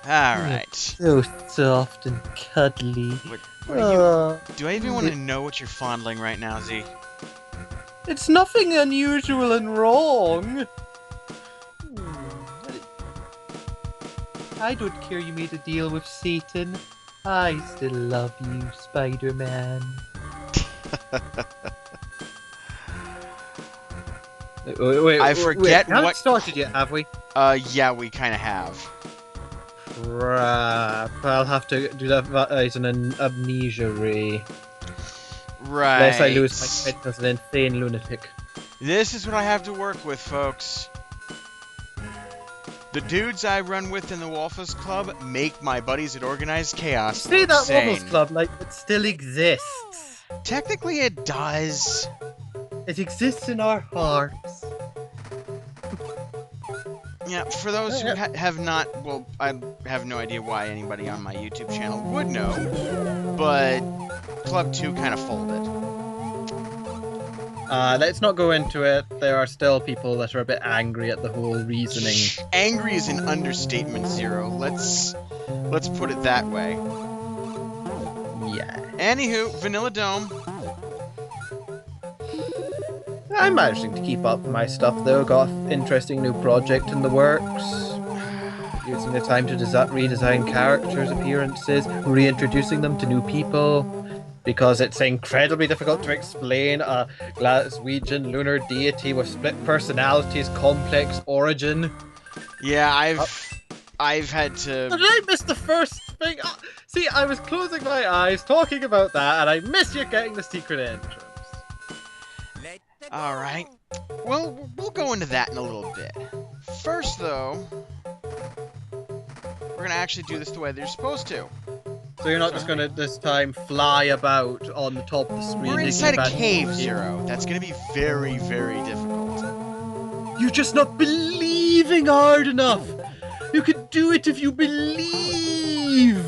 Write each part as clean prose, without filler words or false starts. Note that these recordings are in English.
Alright. So soft and cuddly. What are you... Do I even want to know what you're fondling right now, Z? It's nothing unusual and wrong. I don't care you made a deal with Satan. I still love you, Spider-Man. Wait, I forget we haven't what... started yet, have we? Yeah, we kind of have. Crap. I'll have to do that as an amnesia ray. Right. Unless I lose my head as an insane lunatic. This is what I have to work with, folks. The dudes I run with in the Waffles Club make my buddies at Organized Chaos Say that insane. Waffles Club like it still exists. Technically it does. It exists in our hearts. Yeah, for those who have not... Well, I have no idea why anybody on my YouTube channel would know, but Club 2 kind of folded. Let's not go into it. There are still people that are a bit angry at the whole reasoning. Angry is an understatement, Zero. Let's put it that way. Yeah. Anywho, Vanilla Dome. I'm managing to keep up with my stuff though. Got an interesting new project in the works. Using the time to redesign characters' appearances, reintroducing them to new people. Because it's incredibly difficult to explain a Glaswegian lunar deity with split personalities, complex origin. Yeah, I've had to... Did I miss the first thing? See, I was closing my eyes talking about that, and I missed you getting the secret entrance. Alright. Well, we'll go into that in a little bit. First, though, we're gonna actually do this the way they're supposed to. So you're not just gonna, this time, fly about on the top of the screen? We're inside a cave, Zero. That's gonna be very, very difficult. You're just not believing hard enough! You can do it if you believe!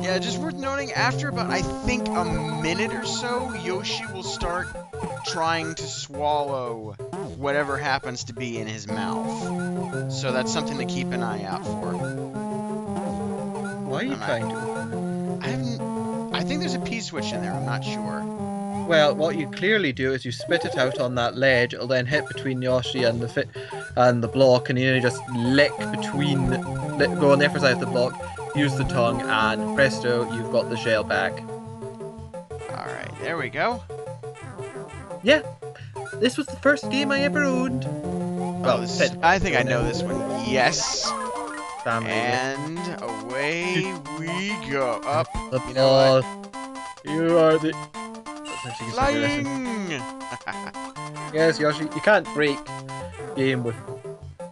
Yeah, just worth noting, after about, I think, a minute or so, Yoshi will start trying to swallow whatever happens to be in his mouth. So that's something to keep an eye out for. Why are you trying to? I think there's a P-switch in there, I'm not sure. Well, what you clearly do is you spit it out on that ledge, it'll then hit between Yoshi and the block, and you just lick between, go on the upper side of the block, use the tongue, and presto, you've got the shell back. Alright, there we go. Yeah, this was the first game I ever owned. Well, I think I know this one. Yes. And away we go. Up. The You know ball. You are the... Flying! Yes, Yoshi. You can't break game with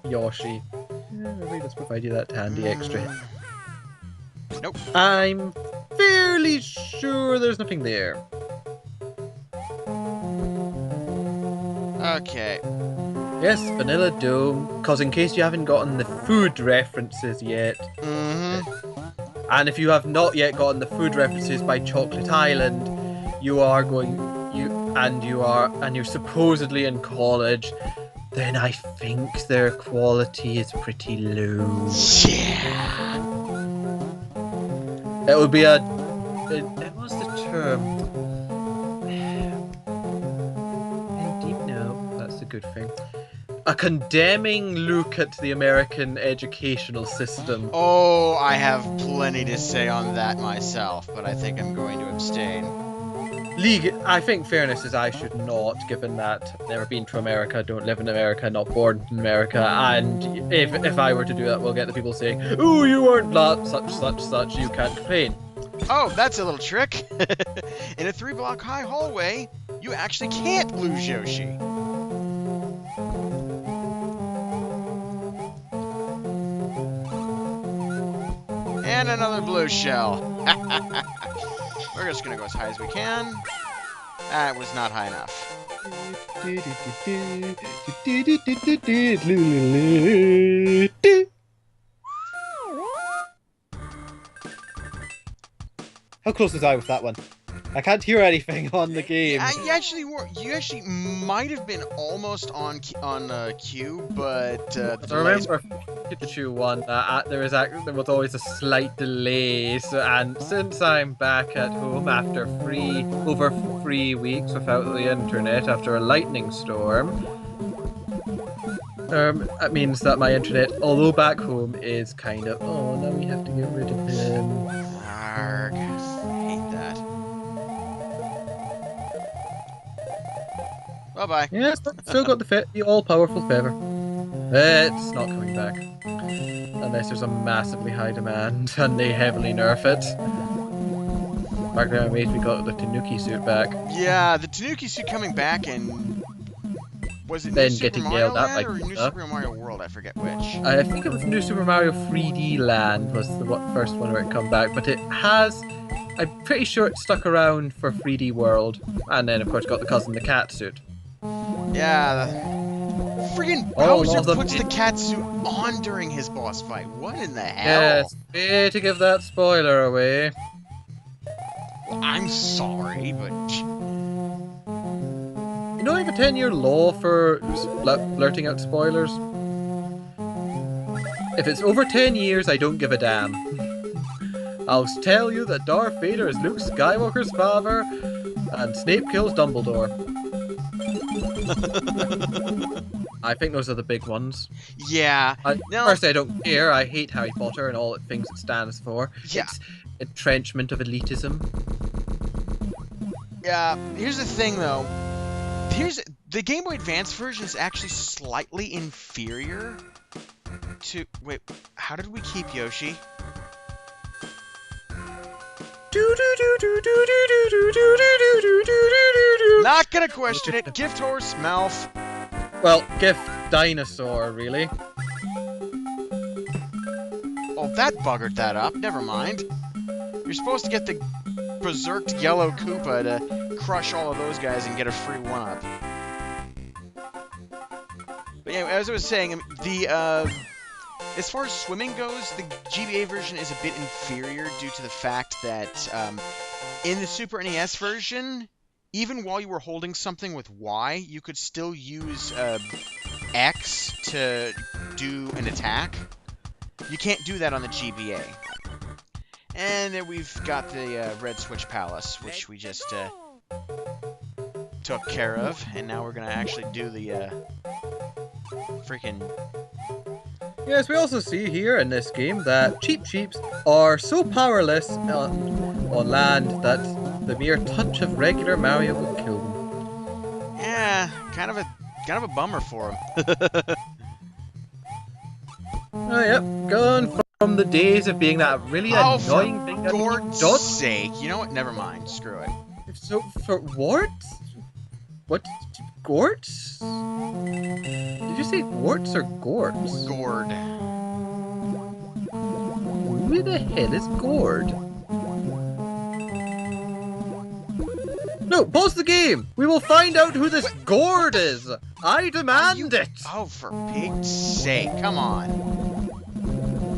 Yoshi. Yeah, maybe let's provide you that handy extra. Nope. I'm fairly sure there's nothing there. Okay. Yes, Vanilla Dome, because in case you haven't gotten the food references yet, and if you have not yet gotten the food references by Chocolate Island, you're supposedly in college, then I think their quality is pretty low. Yeah. It would be what's the term? No, that's a good thing. A condemning look at the American educational system. Oh, I have plenty to say on that myself, but I think I'm going to abstain. I think fairness is I should not, given that I've never been to America, don't live in America, not born in America, and if I were to do that, we'll get the people saying, "Ooh, you aren't that such, you can't complain." Oh, that's a little trick. In a 3-block high hallway, you actually can't lose Yoshi. And another blue shell. We're just gonna go as high as we can. That was not high enough. How close was I with that one? I can't hear anything on the game. You actually might have been almost on cue, but I remember Pikachu one, there was always a slight delay, and since I'm back at home after over 3 weeks without the internet after a lightning storm, that means that my internet, although back home, is kind of, oh, now we have to get rid of him. Arg. Hate that. Bye-bye. Yeah, still got the all-powerful feather. It's not coming back. Unless there's a massively high demand and they heavily nerf it. Back then, I'm amazed we got the Tanuki suit back. Yeah, the Tanuki suit coming back, and was it Then New Super getting Mario yelled at Land by or New Pizza. Super Mario World? I forget which. I think it was New Super Mario 3D Land was the first one where it come back, but it has... I'm pretty sure it stuck around for 3D World. And then, of course, got the Cousin the Cat suit. Yeah, friggin' Oh, Bowser puts the cat suit on during his boss fight. What in the hell? Yes, way to give that spoiler away. I'm sorry, but... You know, I have a 10-year law for blurting out spoilers. If it's over 10 years, I don't give a damn. I'll tell you that Darth Vader is Luke Skywalker's father, and Snape kills Dumbledore. I think those are the big ones. Yeah. Firstly, I don't care. I hate Harry Potter and all the things it stands for. Yeah. It's entrenchment of elitism. Yeah. Here's the thing, though. The Game Boy Advance version is actually slightly inferior to... Wait, how did we keep Yoshi? Not gonna question it. Gift horse, mouth. Well, gift dinosaur, really. Oh, that buggered that up. Never mind. You're supposed to get the berserked yellow Koopa to crush all of those guys and get a free one-up. But yeah, as I was saying, as far as swimming goes, the GBA version is a bit inferior due to the fact that in the Super NES version, even while you were holding something with Y, you could still use X to do an attack. You can't do that on the GBA. And then we've got the Red Switch Palace, which we just took care of. And now we're going to actually do the freaking... Yes, we also see here in this game that Cheep Cheeps are so powerless on land that the mere touch of regular Mario will kill them. Yeah, kind of a bummer for him. Oh, yep, gone from the days of being that really annoying thing that Gord's sake. You know what? Never mind. Screw it. So, for warts? What? Gorts? Did you say warts or gorts? Gord. Who the hell is Gord? No, pause the game! We will find out who this Gord is! I demand it! Oh, for pig's sake, come on.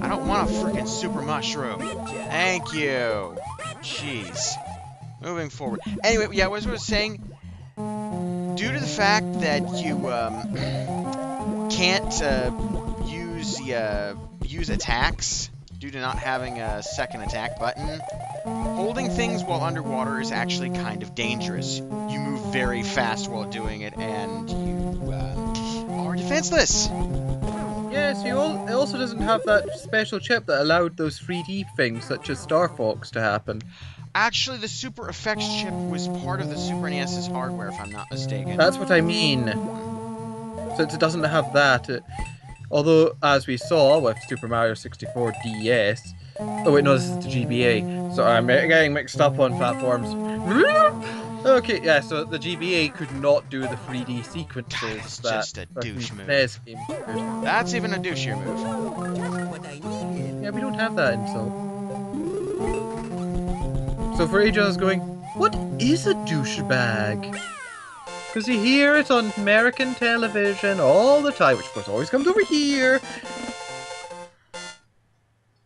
I don't want a freaking super mushroom. Thank you. Jeez. Moving forward. Anyway, yeah, as I was saying, due to the fact that you can't use attacks due to not having a second attack button, holding things while underwater is actually kind of dangerous. You move very fast while doing it, and you are defenseless. Yes, it also doesn't have that special chip that allowed those 3D things, such as Star Fox, to happen. Actually, the Super Effects chip was part of the Super NES's hardware, if I'm not mistaken. That's what I mean. Since it doesn't have that, although, as we saw with Super Mario 64 DS... Oh wait, no, this is the GBA. So I'm getting mixed up on platforms. Okay, yeah, so the GBA could not do the 3D sequences. That's just a douche move. NES game did. That's even a douchier move. Yeah, we don't have that in Soul. So for ages I was going, what is a douchebag? Because you hear it on American television all the time, which of course always comes over here.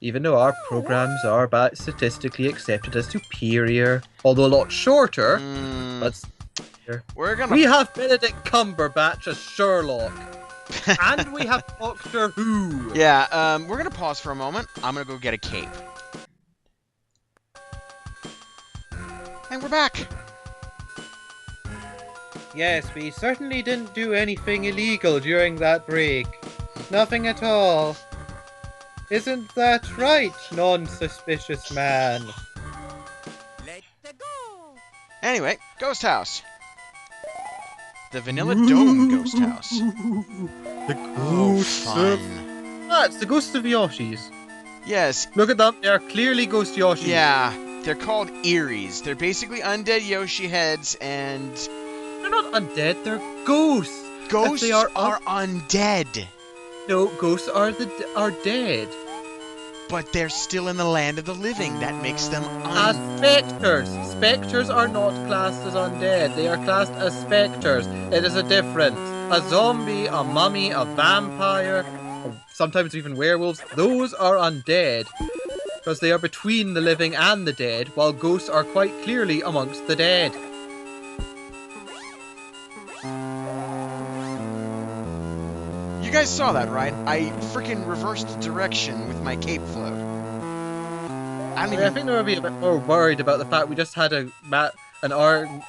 Even though our programs are statistically accepted as superior, although a lot shorter, but we have Benedict Cumberbatch as Sherlock. And we have Doctor Who. Yeah, we're gonna pause for a moment. I'm gonna go get a cape. And we're back. Yes, we certainly didn't do anything illegal during that break. Nothing at all. Isn't that right, non-suspicious man? Let's go. Anyway, Ghost House. The Vanilla Dome Ghost House. The Oh, ghosts of... fun. Ah, it's the ghosts of Yoshis. Yes, Look at them, they are clearly ghost Yoshis. yeah. They're called Eries. They're basically undead Yoshi heads, and They're not undead, they're ghosts. ghosts they are are undead. No, ghosts are dead. But they're still in the land of the living. That makes them As specters. Specters are not classed as undead. They are classed as specters. It is a difference. A zombie, a mummy, a vampire, or sometimes even werewolves, those are undead. Because they are between the living and the dead, while ghosts are quite clearly amongst the dead. You guys saw that, right? I freaking reversed direction with my cape float. I don't I even... think they would be a bit more worried about the fact we just had an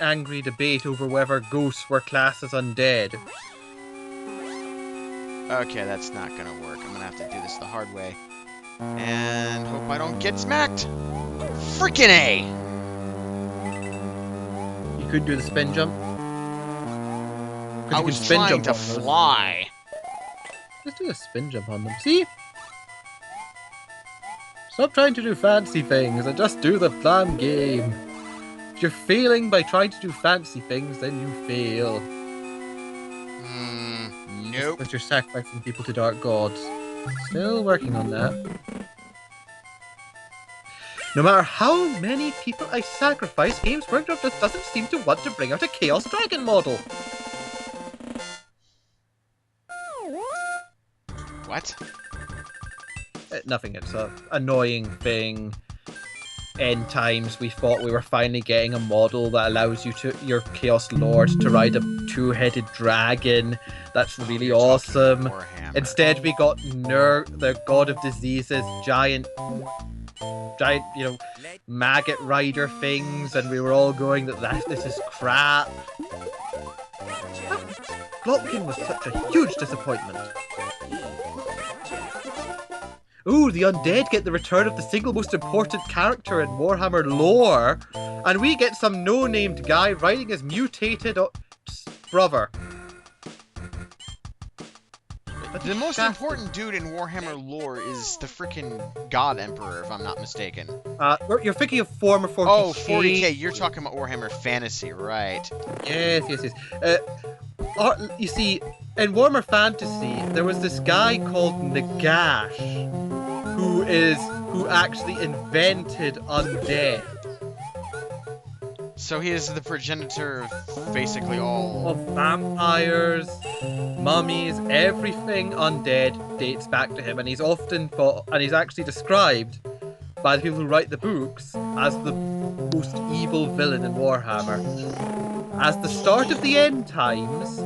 angry debate over whether ghosts were classed as undead. Okay, that's not gonna work. I'm gonna have to do this the hard way. And hope I don't get smacked. Freaking A! You could do the spin jump. I was trying to fly. Just do a spin jump on them. See? Stop trying to do fancy things and just do the damn game. If you're failing by trying to do fancy things, then you fail. Nope. Because you're sacrificing people to dark gods. Still working on that. No matter how many people I sacrifice, Games Workshop just doesn't seem to want to bring out a Chaos Dragon model. What? Nothing, it's an annoying thing. End times, we thought we were finally getting a model that allows you to, your Chaos Lord, to ride a two-headed dragon. That's really awesome. Instead, we got the God of Diseases, giant, you know, maggot rider things, and we were all going that this is crap. Glopkin was such a huge disappointment. Ooh, the undead get the return of the single most important character in Warhammer lore, and we get some no-named guy riding his mutated brother. The most important dude in Warhammer lore is the freaking God Emperor, if I'm not mistaken. You're thinking of former 40k. Oh, 40k. You're talking about Warhammer Fantasy, right? Yes. You see, in Warhammer Fantasy, there was this guy called Nagash, who actually invented undead. So he is the progenitor of basically all... Of vampires, mummies, everything undead dates back to him, and he's often thought, and he's actually described by the people who write the books as the most evil villain in Warhammer. As the start of the end times,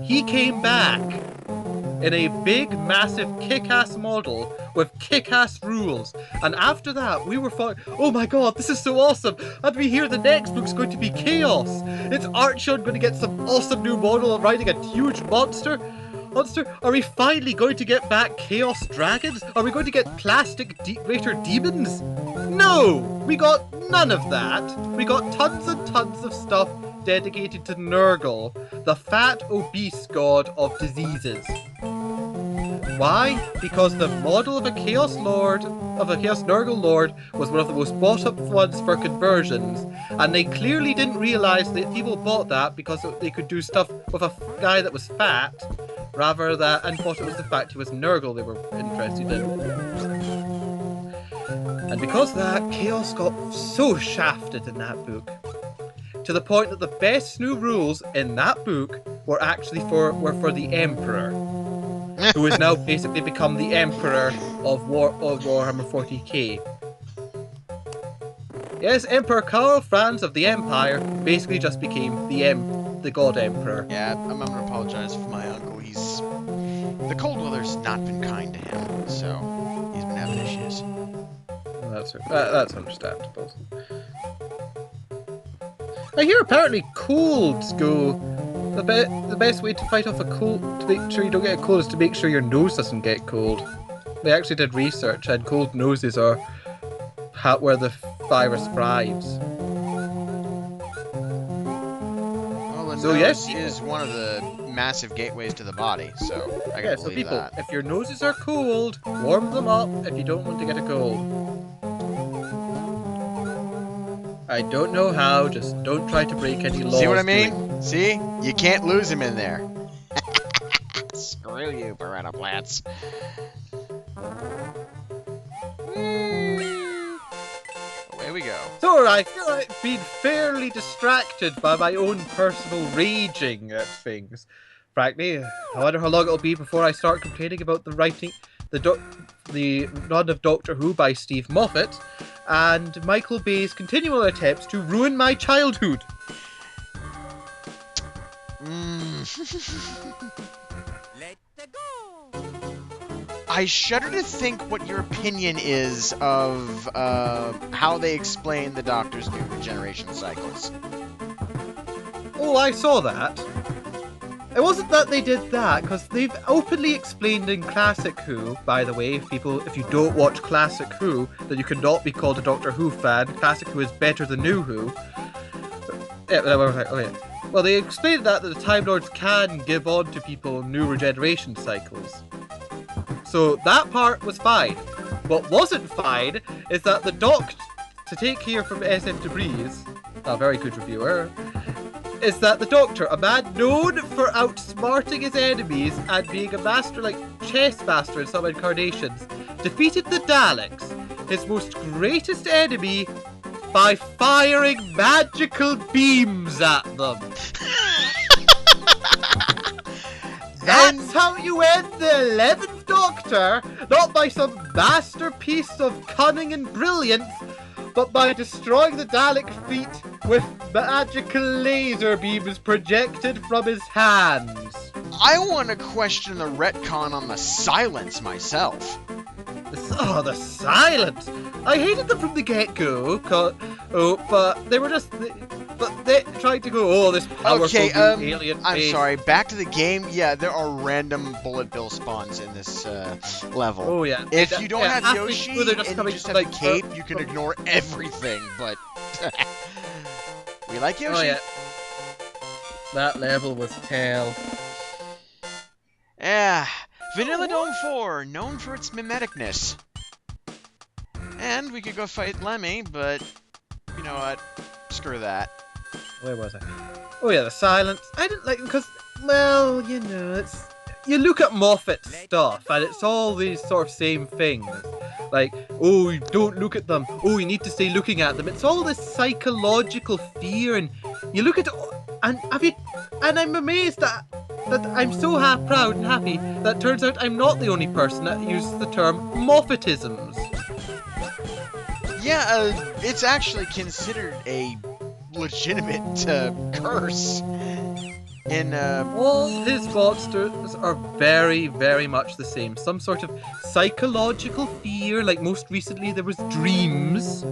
he came back in a big, massive, kick-ass model with kick-ass rules. And after that, we were thought, oh my god, this is so awesome! And we hear the next book's going to be Chaos! Is Archon going to get some awesome new model riding a huge monster? Are we finally going to get back Chaos Dragons? Are we going to get plastic Raider Demons? No! We got none of that. We got tons and tons of stuff dedicated to Nurgle, the fat, obese god of diseases. Why? Because the model of a Chaos Nurgle Lord was one of the most bought up ones for conversions, and they clearly didn't realise that people bought that because they could do stuff with a guy that was fat, and thought it was the fact he was Nurgle they were interested in. And because of that, Chaos got so shafted in that book, to the point that the best new rules in that book were actually for the Emperor, who has now basically become the Emperor of Warhammer 40k. Yes, Emperor Karl Franz of the Empire basically just became the God Emperor. Yeah, I'm gonna apologize for my uncle. The cold weather's not been kind to him, so he's been having issues. That's understandable. I hear apparently colds go. The best way to fight off a cold, to make sure you don't get a cold, is to make sure your nose doesn't get cold. They actually did research, and cold noses are where the virus thrives. Well, the So, nose yes, is one of the massive gateways to the body, so I can So believe people, that. if your noses are cold, warm them up if you don't want to get a cold. I don't know how, just don't try to break any laws. See what I doing mean? See? You can't lose him in there. Screw you, piranha plants. Away we go. So I feel like I've been fairly distracted by my own personal raging at things. Frankly, I wonder how long it'll be before I start complaining about the writing, the run of Doctor Who by Steve Moffat, and Michael Bay's continual attempts to ruin my childhood. Let go. I shudder to think what your opinion is of how they explain the Doctor's new regeneration cycles. Oh, I saw that. It wasn't that they did that, because they've openly explained in Classic Who, by the way, if you don't watch Classic Who, that you cannot be called a Doctor Who fan. Classic Who is better than New Who. Yeah, okay. Well, they explained that the Time Lords can give on to people new regeneration cycles. So that part was fine. What wasn't fine is that the Doctor, to take here from SF Debris, a very good reviewer, is that the Doctor, a man known for outsmarting his enemies and being a master like chess master in some incarnations, defeated the Daleks, his most greatest enemy, by firing magical beams at them. That's how you end the 11th Doctor, not by some masterpiece of cunning and brilliance, but by destroying the Dalek fleet with magical laser beams projected from his hands. I want to question the retcon on the silence myself. The silence! I hated them from the get-go, but they were just... But they tried to go, this powerful Okay, new alien I'm race. sorry, back to the game. Yeah, there are random bullet bill spawns in this level. Oh, yeah. If you don't have halfway Yoshi through, they're just and you coming just from, have the like, cape, you can ignore everything, but... we like Yoshi. Oh, yeah. That level was hell. Yeah, Vanilla Dome 4, known for its mimeticness. And we could go fight Lemmy, but you know what? Screw that. Where was I? Oh yeah, the silence. I didn't like it because, well, you know, it's... You look at Moffat's stuff, and it's all these sort of same things. Like, oh, don't look at them. Oh, you need to stay looking at them. It's all this psychological fear, and you look at... And I'm amazed that I'm so proud and happy that turns out I'm not the only person that uses the term Moffatisms. Yeah, it's actually considered a legitimate curse. All his monsters are very, very much the same. Some sort of psychological fear, like most recently there was dreams.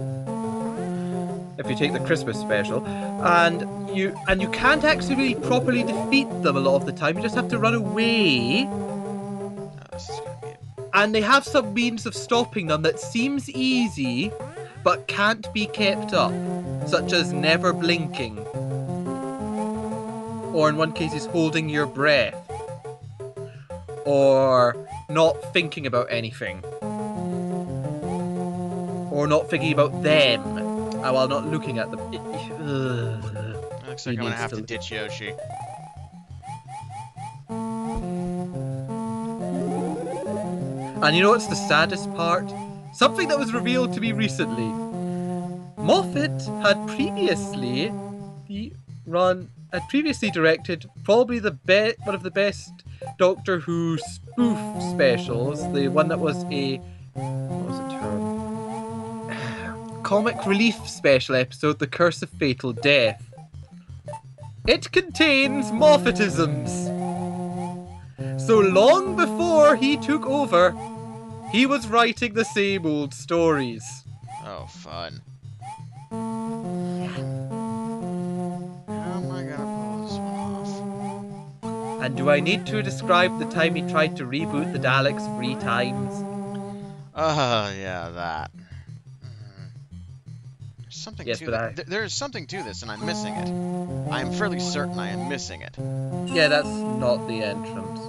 If you take the Christmas special, and you can't actually really properly defeat them a lot of the time. You just have to run away. Oh, this is gonna be it. And they have some means of stopping them that seems easy, but can't be kept up, such as never blinking. Or in one case is holding your breath. Or not thinking about anything. Or not thinking about them while not looking at them. Looks like I'm gonna have to ditch Yoshi. And you know what's the saddest part? Something that was revealed to me recently. Moffat had previously directed probably one of the best Doctor Who spoof specials. The one that was what was the term? Comic relief special episode, The Curse of Fatal Death. It contains Moffatisms. So long before he took over, he was writing the same old stories. Oh, fun. How am I gonna pull this one off? And do I need to describe the time he tried to reboot the Daleks 3 times? Yeah, that. There's something Yes, to but that. There's something to this, and I'm missing it. I'm fairly certain I am missing it. Yeah, that's not the entrance.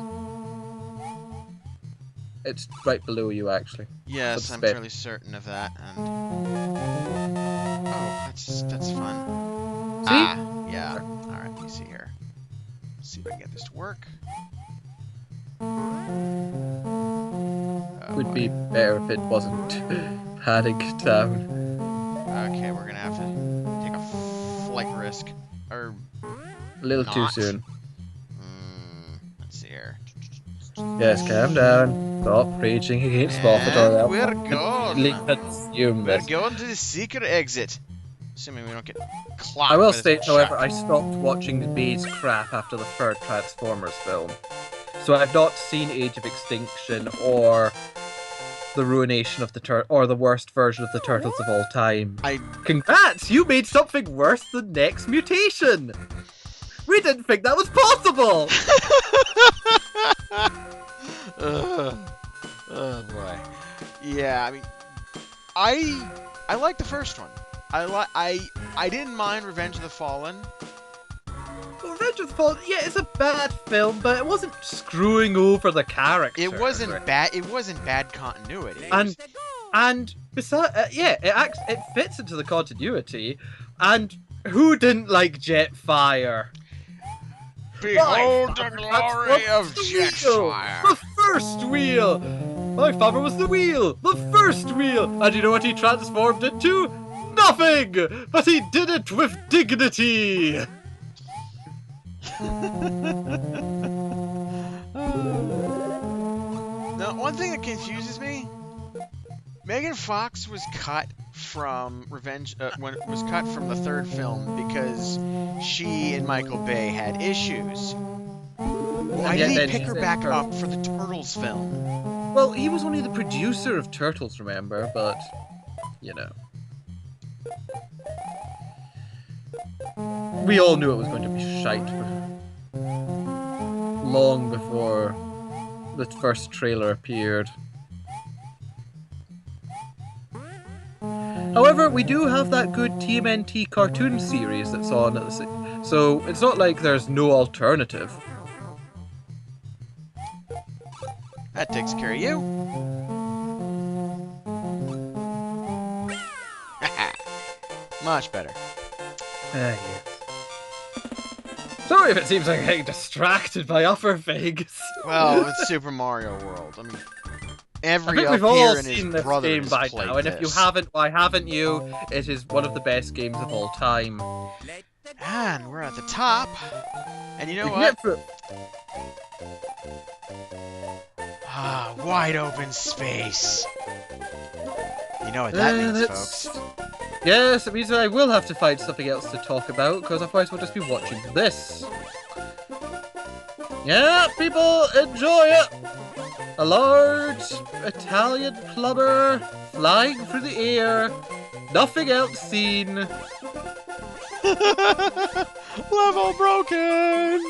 It's right below you, actually. Yes, I'm fairly certain of that. And oh, that's fun. See? Ah, yeah. All right, let me see here. Let's see if I can get this to work. Oh, Would be better if it wasn't padding down. Okay, we're gonna have to take a flight risk, or A little too not. soon. Let's see here. Yes, calm down. Stop raging against Moffat or And else we're completely gone. consume We're this. going to the secret exit. Assuming we don't get clocked. I will by this state, however, chuck. I stopped watching Bay's crap after the third Transformers film. So I've not seen Age of Extinction or the ruination of the or the worst version of the Turtles of all time. Congrats! You made something worse than Next Mutation! We didn't think that was possible! Oh boy. Yeah, I mean, I like the first one. I didn't mind Revenge of the Fallen. Well, Revenge of the Fallen, yeah, it's a bad film, but it wasn't screwing over the character. It wasn't bad. It wasn't bad continuity. And besides, yeah, it fits into the continuity. And who didn't like Jetfire? Behold the glory of Jetfire. The first wheel! My father was the wheel! The first wheel! And you know what he transformed into? Nothing! But he did it with dignity! Now, one thing that confuses me, Megan Fox was cut from was cut from the third film because she and Michael Bay had issues. Why did he pick her back up for the Turtles film? Well, he was only the producer of Turtles, remember, but, you know. We all knew it was going to be shite long before the first trailer appeared. However, we do have that good TMNT cartoon series that's on at the so it's not like there's no alternative. That takes care of you. Much better. Yes. Sorry if it seems like I'm getting distracted by other things. Well, it's Super Mario World. I mean, I every think up we've all here and his seen this brother game has by played now, and if you this. haven't, why haven't you? It is one of the best games of all time. And we're at the top. And you know You can what? get through- Ah, wide open space. You know what that means, that's- folks. Yes, it means that I will have to find something else to talk about, because otherwise we'll just be watching this. Yeah, people, enjoy it! A large Italian plumber flying through the air, nothing else seen. Level broken!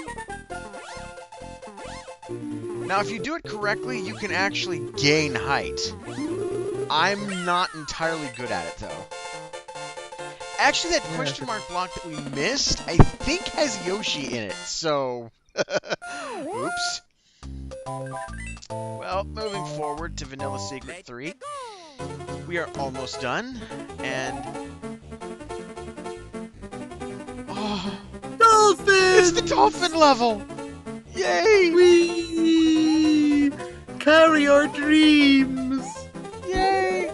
Now, if you do it correctly, you can actually gain height. I'm not entirely good at it, though. Actually, that question mark block that we missed, I think has Yoshi in it, so... Oops. Well, moving forward to Vanilla Secret 3. We are almost done, and... Oh, Dolphin! it's the dolphin level! Yay! We carry our dreams! Yay!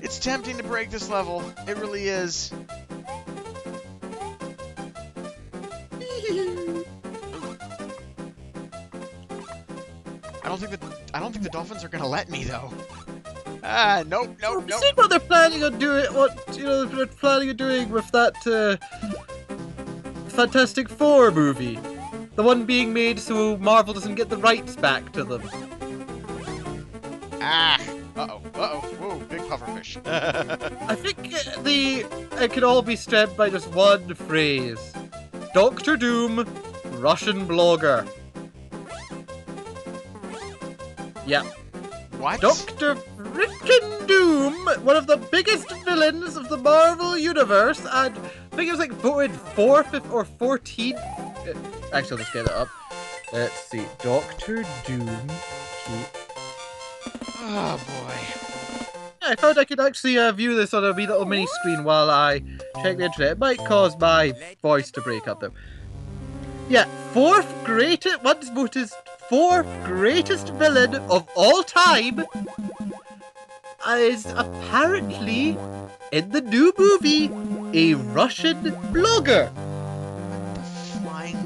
It's tempting to break this level. It really is. I don't think the dolphins are gonna let me though. Ah, nope. See what they're planning on doing? They're planning on doing with that Fantastic Four movie. The one being made so Marvel doesn't get the rights back to them. Ah! Uh-oh. Uh-oh. Whoa, big pufferfish. I think it could all be stemmed by just one phrase. Doctor Doom, Russian blogger. Yeah. What? Doctor Frickin' Doom, one of the biggest villains of the Marvel Universe, and I think it was like voted 4th or 14th. Actually, let's get it up. Let's see. Doctor Doom. Oh, boy. I found I could actually view this on a wee little mini screen while I check the internet. It might cause my voice to break up though. Yeah, once voted 4th greatest villain of all time is apparently, in the new movie, a Russian blogger. Flying.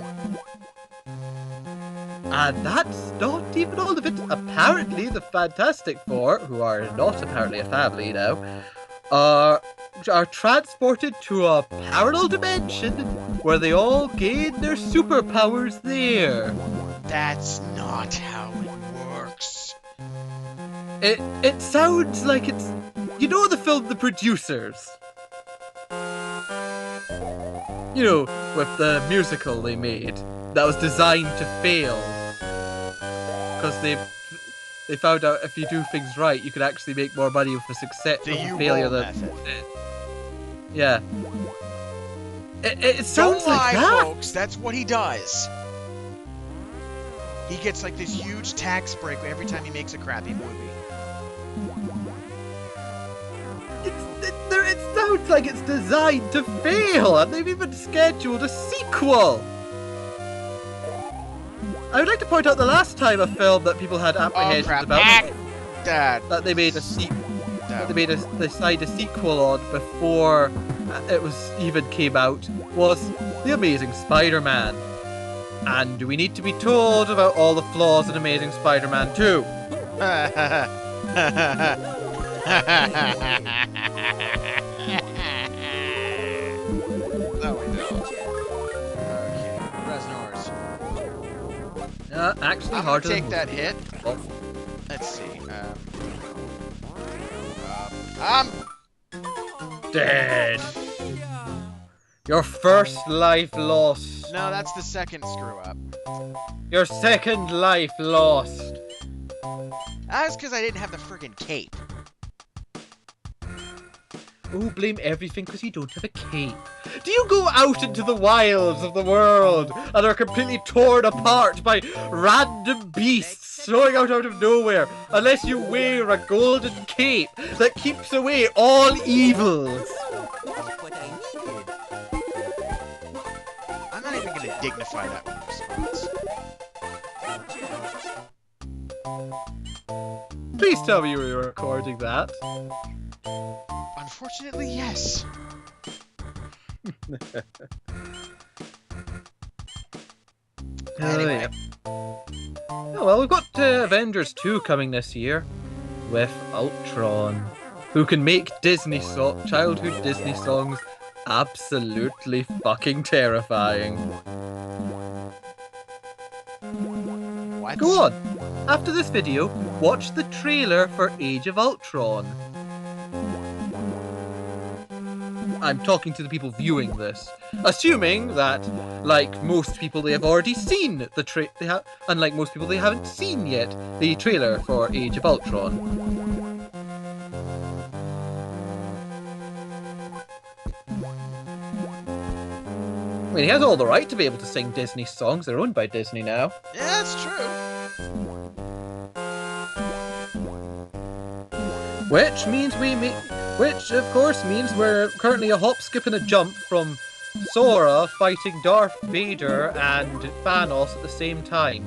And that's not even all of it. Apparently, the Fantastic Four, who are not apparently a family now, are transported to a parallel dimension where they all gain their superpowers there. That's not how it works. It sounds like it's... You know the film The Producers? You know, with the musical they made that was designed to fail. Because they found out if you do things right, you can actually make more money with a success The with a U-Ball failure method. Yeah. It sounds Don't like lie, that. folks. That's what he does. He gets like this huge tax break every time he makes a crappy movie. It sounds like it's designed to fail, and they've even scheduled a sequel. I would like to point out the last time a film that people had apprehensions crap. about Dad. that they made a sequel on before it was even came out was The Amazing Spider-Man. And do we need to be told about all the flaws in Amazing Spider-Man 2? No, we don't. Okay, Resnors. Actually, I'm gonna harder take than that hit. Oh. Let's see. Dead. Your first life lost. No, that's the second screw up. Your second life lost. That's because I didn't have the friggin' cape. Oh, blame everything because you don't have a cape. Do you go out into the wilds of the world and are completely torn apart by random beasts throwing out of nowhere unless you wear a golden cape that keeps away all evils? What I needed. I'm not even gonna dignify that response. Please tell me you were recording that. Unfortunately, yes. Anyway. Oh, well, we've got Avengers 2 coming this year with Ultron, who can make childhood Disney songs absolutely fucking terrifying. What? Go on. After this video, watch the trailer for Age of Ultron. I'm talking to the people viewing this, assuming that, like most people, they have already seen the unlike most people, they haven't seen yet the trailer for Age of Ultron. I mean, he has all the right to be able to sing Disney songs. They're owned by Disney now. Yeah, that's true. Which, of course, means we're currently a hop, skip, and a jump from Sora fighting Darth Vader and Thanos at the same time.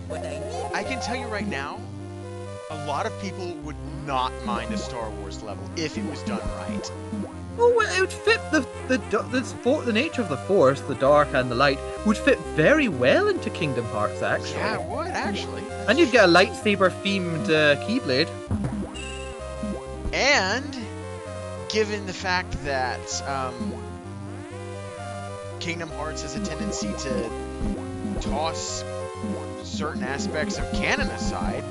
What I need. I can tell you right now, a lot of people would not mind a Star Wars level if it was done right. Oh, well, it would fit the nature of the Force, the dark and the light, would fit very well into Kingdom Hearts, actually. Yeah, it would, actually. And you'd get a lightsaber-themed Keyblade. And, given the fact that, Kingdom Hearts has a tendency to toss certain aspects of canon aside,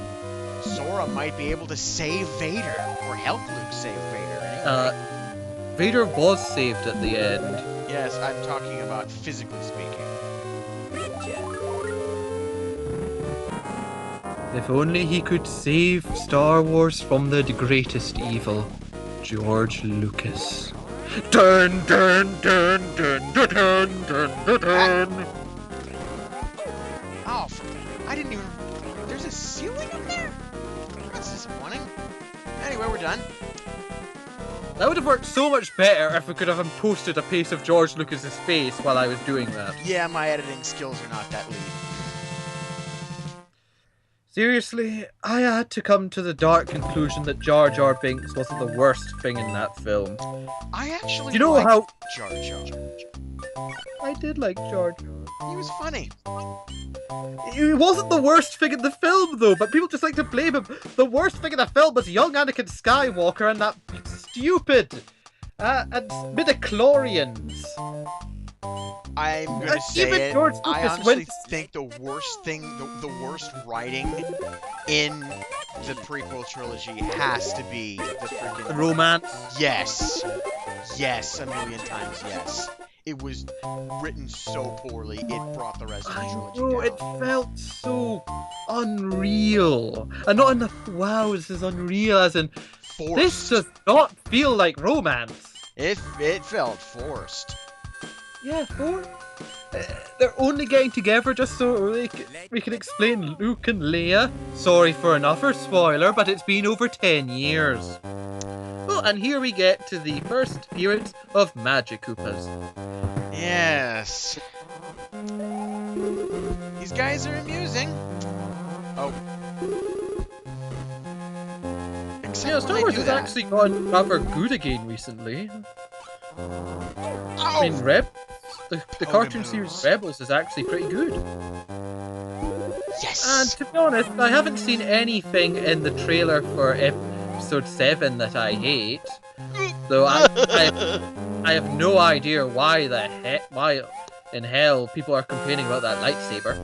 Sora might be able to save Vader, or help Luke save Vader. Anyway. Vader was saved at the end. Yes, I'm talking about physically speaking. If only he could save Star Wars from the greatest evil, George Lucas. Dun dun dun dun dun dun dun dun dun. Oh, I didn't even... There's a ceiling up there? That's disappointing. Anyway, we're done. That would have worked so much better if we could have posted a piece of George Lucas's face while I was doing that. Yeah, my editing skills are not that lead. Seriously, I had to come to the dark conclusion that Jar Jar Binks wasn't the worst thing in that film. I actually You know liked how- Jar Jar. I did like Jar Jar. He was funny. He wasn't the worst thing in the film, though, but people just like to blame him. The worst thing in the film was young Anakin Skywalker and that stupid and midichlorians. I'm gonna Even say it. George I Lucas honestly went- think the worst thing, the worst writing in the prequel trilogy has to be the freaking The romance. Yes. Yes, a million times yes. It was written so poorly, it brought the rest of the I trilogy know, it down. felt so unreal. And not in the, wow, this is unreal, as in, Forced. this does not feel like romance. It felt forced. Yeah, they're only getting together just so we can explain Luke and Leia. Sorry for another spoiler, but it's been over 10 years. Well, and here we get to the first appearance of Magic Koopas. Yes. These guys are amusing. Oh. Except Yeah, when Star they Wars do has that. actually gotten rather good again recently. Oh! I mean, the cartoon series Rebels is actually pretty good. Yes! And to be honest, I haven't seen anything in the trailer for episode 7 that I hate. So I have no idea why in hell people are complaining about that lightsaber.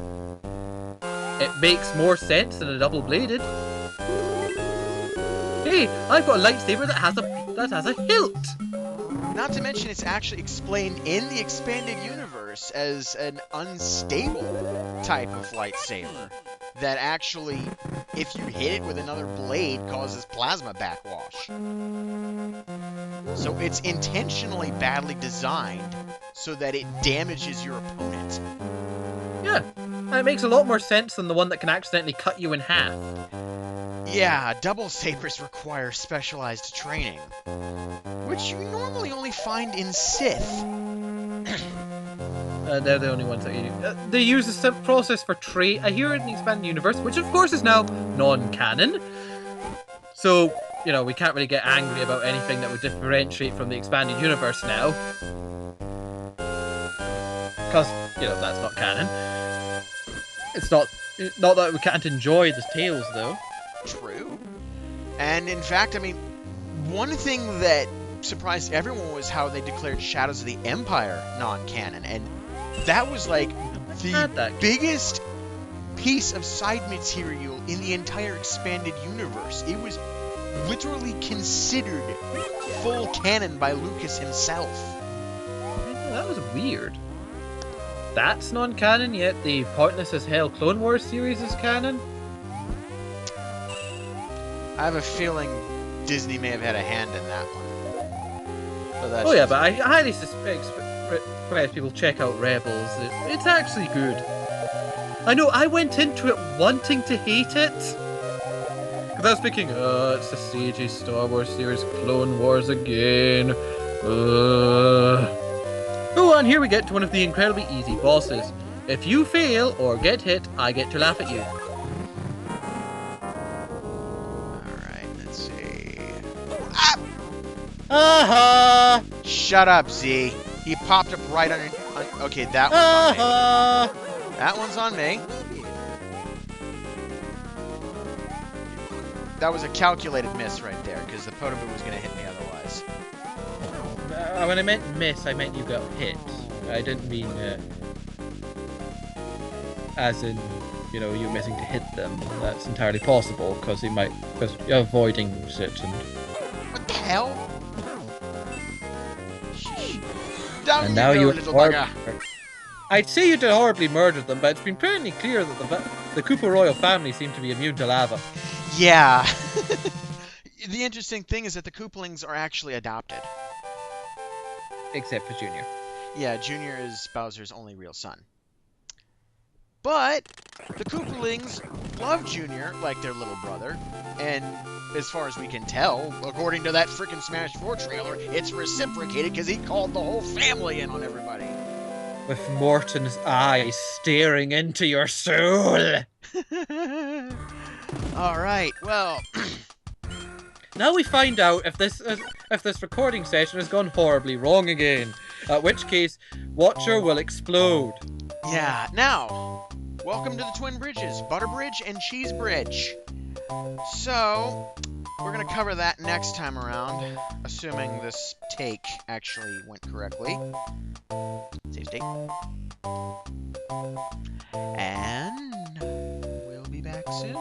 It makes more sense than a double-bladed. Hey, I've got a lightsaber that has a hilt. Not to mention it's actually explained in the expanded universe as an unstable type of lightsaber that actually, if you hit it with another blade, causes plasma backwash. So it's intentionally badly designed so that it damages your opponent. Yeah, and it makes a lot more sense than the one that can accidentally cut you in half. Yeah, double sabers require specialized training, which you normally only find in Sith. They're the only ones that use. They use the same process for trade. I hear it in the expanded universe, which of course is now non-canon. So, you know, we can't really get angry about anything that would differentiate from the expanded universe now. Because, you know, that's not canon. It's not that we can't enjoy the tales, though. True. And in fact, I mean, one thing that surprised everyone was how they declared Shadows of the Empire non-canon, and that was like the biggest piece of side material in the entire expanded universe. It was literally considered full canon by Lucas himself. That was weird. That's non-canon, yet the Pointless as Hell Clone Wars series is canon? I have a feeling Disney may have had a hand in that one. But that's Oh yeah, but I highly suspect people check out Rebels. It's actually good. I know, I went into it wanting to hate it. Because I was thinking, it's the CG Star Wars series Clone Wars again. Oh, and here we get to one of the incredibly easy bosses. If you fail or get hit, I get to laugh at you. Aha! Shut up, Z. He popped up right on your... Okay, that one's on me. That one's on me. That was a calculated miss right there, because the Potobu was going to hit me otherwise. When I meant miss, I meant you got hit. I didn't mean as in, you know, you missing to hit them. That's entirely possible because you're avoiding it and. What the hell? Down And you now go, you little bugger. I'd say you did horribly murder them, but it's been pretty clear that the Cooper royal family seem to be immune to lava. Yeah. The interesting thing is that the Koopalings are actually adopted. Except for Junior. Yeah, Junior is Bowser's only real son. But the Koopalings love Junior like their little brother, and as far as we can tell, according to that freaking Smash 4 trailer, it's reciprocated because he called the whole family in on everybody. With Morton's eyes staring into your soul. All right, well. Now we find out if this recording session has gone horribly wrong again. At which case, Watcher will explode. Yeah, now, welcome to the Twin Bridges, Butter Bridge and Cheese Bridge. So, we're going to cover that next time around, assuming this take actually went correctly. Save state. And we'll be back soon.